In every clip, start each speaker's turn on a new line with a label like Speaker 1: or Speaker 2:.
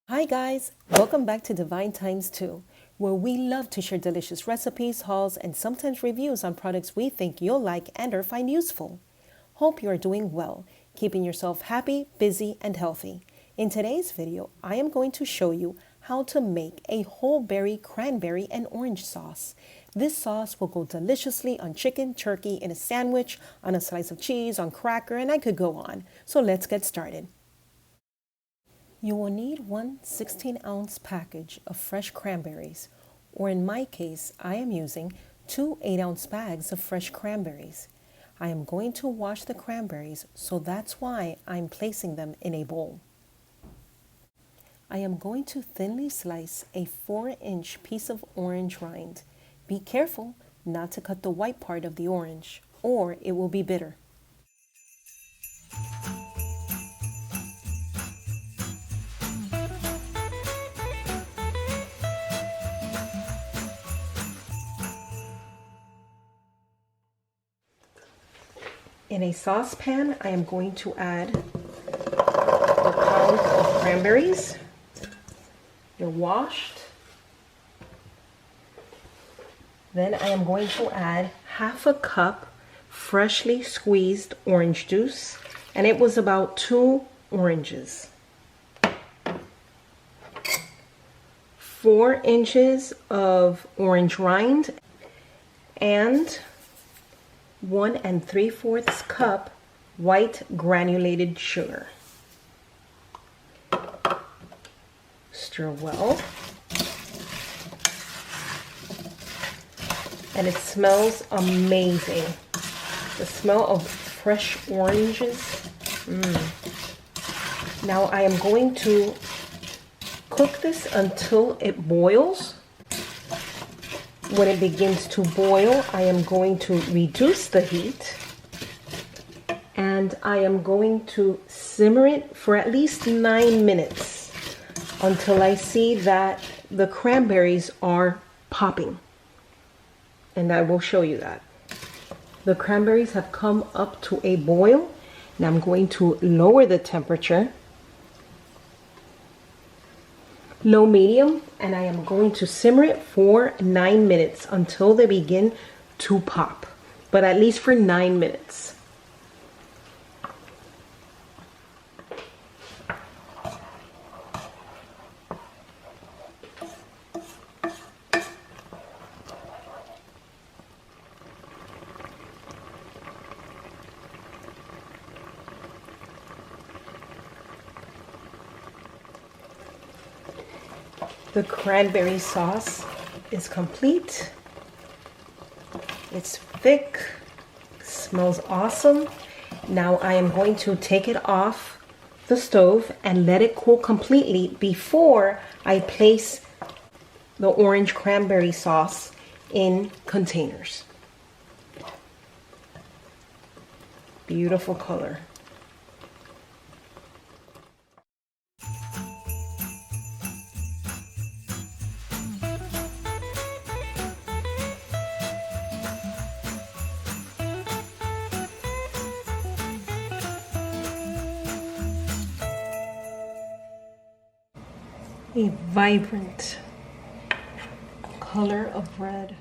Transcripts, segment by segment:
Speaker 1: Hi guys, welcome back to Divine Times 2, where we love to share delicious recipes, hauls, and sometimes reviews on products we think you'll like and or find useful. Hope you are doing well, keeping yourself happy, busy, and healthy. In today's video, I am going to show you how to make a whole berry cranberry and orange sauce. This sauce will go deliciously on chicken, turkey, in a sandwich, on a slice of cheese, on cracker, and I could go on. So let's get started. You will need one 16-ounce package of fresh cranberries, or in my case, I am using 2 8-ounce bags of fresh cranberries. I am going to wash the cranberries, so that's why I'm placing them in a bowl. I am going to thinly slice a 4-inch piece of orange rind. Be careful not to cut the white part of the orange, or it will be bitter. In a saucepan, I am going to add a pound of cranberries. They're washed. Then I am going to add half a cup freshly squeezed orange juice, and it was about 2 oranges. 4 inches of orange rind, and 1 3/4 cup white granulated sugar. Stir well. And it smells amazing. The smell of fresh oranges. Now I am going to cook this until it boils. When it begins to boil, I am going to reduce the heat and I am going to simmer it for at least 9 minutes until I see that the cranberries are popping. And I will show you that. The cranberries have come up to a boil. Now I'm going to lower the temperature, low medium, and I am going to simmer it for 9 minutes until they begin to pop, but at least for 9 minutes. The cranberry sauce is complete. It's thick, smells awesome. Now I am going to take it off the stove and let it cool completely before I place the orange cranberry sauce in containers. Beautiful color. A vibrant color of red.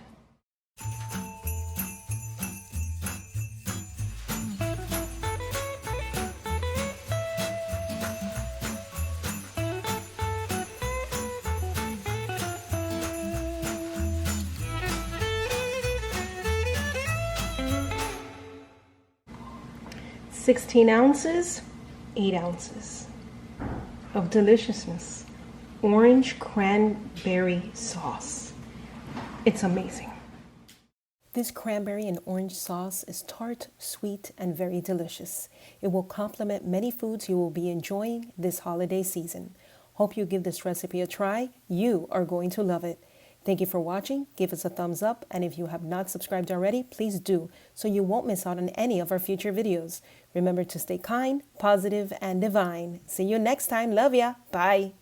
Speaker 1: "16 ounces, 8 ounces of deliciousness. Orange cranberry sauce. It's amazing." This cranberry and orange sauce is tart, sweet, and very delicious. It will complement many foods you will be enjoying this holiday season. Hope you give this recipe a try. You are going to love it. Thank you for watching. Give us a thumbs up, and if you have not subscribed already, please do, so you won't miss out on any of our future videos. Remember to stay kind, positive, and divine. See you next time. Love ya. Bye.